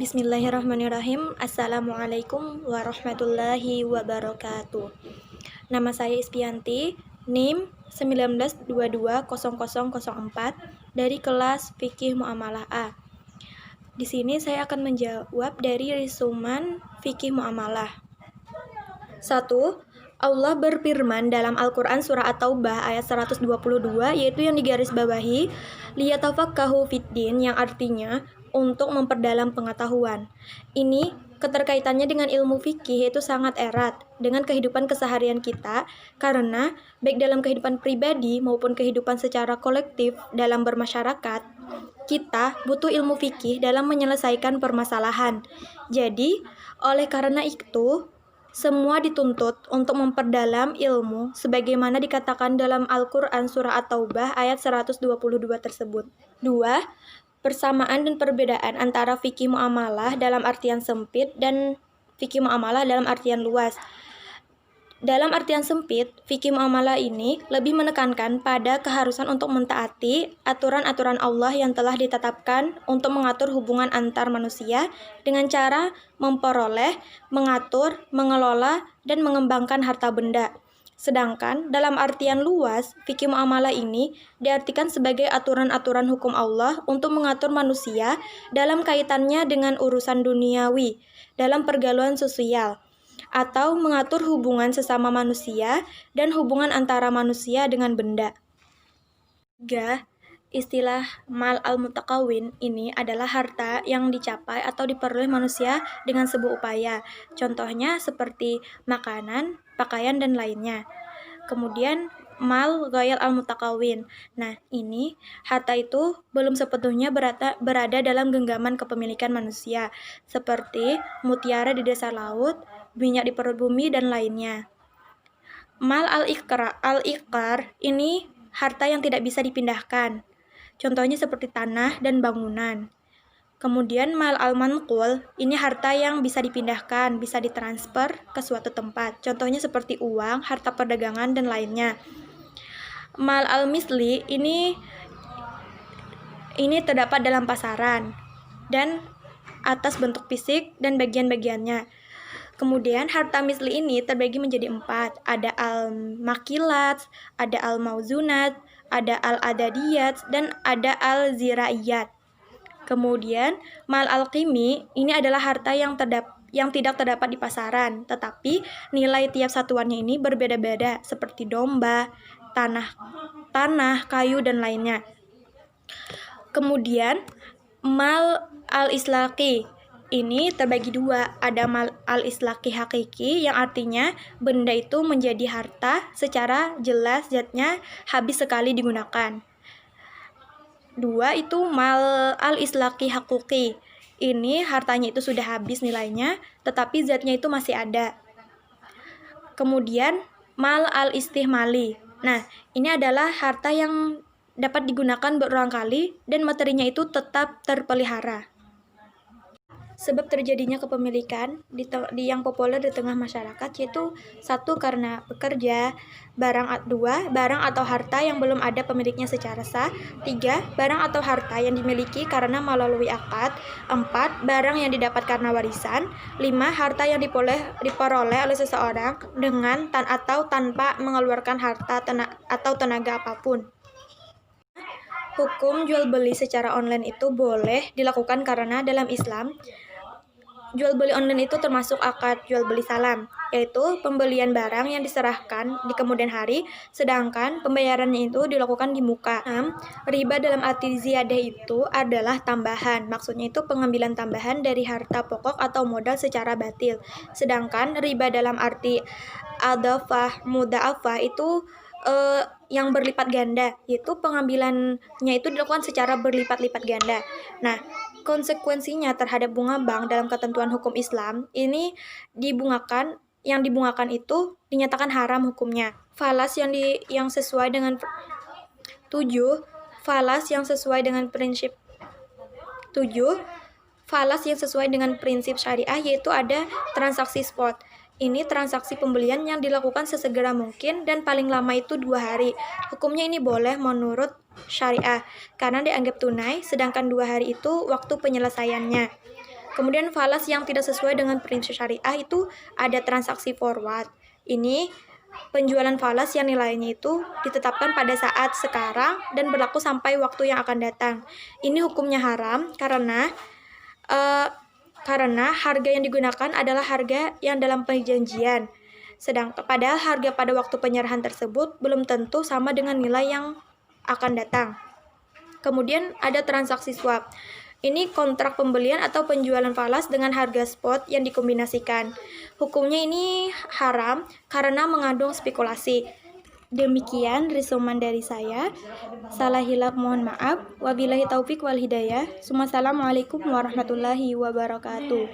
Bismillahirrahmanirrahim. Assalamualaikum warahmatullahi wabarakatuh. Nama saya Ispianti, NIM 19220004 dari kelas Fikih Muamalah A. Di sini saya akan menjawab dari resumen Fikih Muamalah. 1. Allah berfirman dalam Al-Quran surah At-Taubah ayat 122, yaitu yang digarisbawahi liyatafaqahu fiddin, yang artinya untuk memperdalam pengetahuan. Ini keterkaitannya dengan ilmu fikih itu sangat erat dengan kehidupan keseharian kita, karena baik dalam kehidupan pribadi maupun kehidupan secara kolektif dalam bermasyarakat, kita butuh ilmu fikih dalam menyelesaikan permasalahan. Jadi, oleh karena itu, semua dituntut untuk memperdalam ilmu sebagaimana dikatakan dalam Al-Quran surah At-Taubah ayat 122 tersebut. 2. Persamaan dan perbedaan antara fikih muamalah dalam artian sempit dan fikih muamalah dalam artian luas. Dalam artian sempit, fikih muamalah ini lebih menekankan pada keharusan untuk mentaati aturan-aturan Allah yang telah ditetapkan untuk mengatur hubungan antar manusia dengan cara memperoleh, mengatur, mengelola, dan mengembangkan harta benda. Sedangkan dalam artian luas, fikih muamalah ini diartikan sebagai aturan-aturan hukum Allah untuk mengatur manusia dalam kaitannya dengan urusan duniawi, dalam pergaulan sosial, atau mengatur hubungan sesama manusia dan hubungan antara manusia dengan benda. 3. Istilah mal al-mutakawin ini adalah harta yang dicapai atau diperoleh manusia dengan sebuah upaya. Contohnya seperti makanan, pakaian, dan lainnya. Kemudian mal ghair al-mutakawin. Nah, ini harta itu belum sepenuhnya berada dalam genggaman kepemilikan manusia, seperti mutiara di dasar laut, minyak di perut bumi, dan lainnya. Mal al-iqrar ini harta yang tidak bisa dipindahkan. Contohnya seperti tanah dan bangunan. Kemudian mal al-manqul, ini harta yang bisa dipindahkan, bisa ditransfer ke suatu tempat. Contohnya seperti uang, harta perdagangan, dan lainnya. Mal al-misli, ini terdapat dalam pasaran dan atas bentuk fisik dan bagian-bagiannya. Kemudian harta misli ini terbagi menjadi 4. Ada al-makilat, ada al-mauzunat, ada al-adadiyat, dan ada al-ziraiyat. Kemudian, mal al-qimi ini adalah harta yang tidak terdapat di pasaran, tetapi nilai tiap satuannya ini berbeda-beda, seperti domba, tanah, kayu, dan lainnya. Kemudian, mal al-islaqi ini terbagi 2. Ada mal al-islaqi hakiki, yang artinya benda itu menjadi harta secara jelas zatnya habis sekali digunakan. 2 itu mal al-islaqi hakuki. Ini hartanya itu sudah habis nilainya, tetapi zatnya itu masih ada. Kemudian mal al-istihmali. Nah, ini adalah harta yang dapat digunakan berulang kali dan materinya itu tetap terpelihara. Sebab terjadinya kepemilikan yang populer di tengah masyarakat yaitu 1. Karena bekerja, 2. Barang atau harta yang belum ada pemiliknya secara sah, 3. Barang atau harta yang dimiliki karena melalui akad, 4. Barang yang didapat karena warisan, 5. Harta yang diperoleh oleh seseorang dengan atau tanpa mengeluarkan harta atau tenaga apapun. Hukum jual beli secara online itu boleh dilakukan karena dalam Islam, jual beli online itu termasuk akad jual beli salam, yaitu pembelian barang yang diserahkan di kemudian hari, sedangkan pembayarannya itu dilakukan di muka. 6. Riba dalam arti ziyadah itu adalah tambahan, maksudnya itu pengambilan tambahan dari harta pokok atau modal secara batil. Sedangkan riba dalam arti adhafah, mudha'afah itu yang berlipat ganda, yaitu pengambilannya itu dilakukan secara berlipat-lipat ganda. Nah, konsekuensinya terhadap bunga bank dalam ketentuan hukum Islam ini yang dibungakan itu dinyatakan haram hukumnya. Falas yang sesuai dengan 7. Falas yang sesuai dengan prinsip 7. Falas yang sesuai dengan prinsip syariah yaitu ada transaksi spot. Ini transaksi pembelian yang dilakukan sesegera mungkin dan paling lama itu 2 hari. Hukumnya ini boleh menurut syariah karena dianggap tunai, sedangkan 2 hari itu waktu penyelesaiannya. Kemudian falas yang tidak sesuai dengan prinsip syariah itu ada transaksi forward. Ini penjualan falas yang nilainya itu ditetapkan pada saat sekarang dan berlaku sampai waktu yang akan datang. Ini hukumnya haram karena harga yang digunakan adalah harga yang dalam perjanjian. Sedangkan padahal harga pada waktu penyerahan tersebut belum tentu sama dengan nilai yang akan datang. Kemudian ada transaksi swap. Ini kontrak pembelian atau penjualan falas dengan harga spot yang dikombinasikan. Hukumnya ini haram karena mengandung spekulasi. Demikian resumen dari saya. Salah hilaf mohon maaf. Wabillahi taufik wal hidayah. Assalamualaikum warahmatullahi wabarakatuh.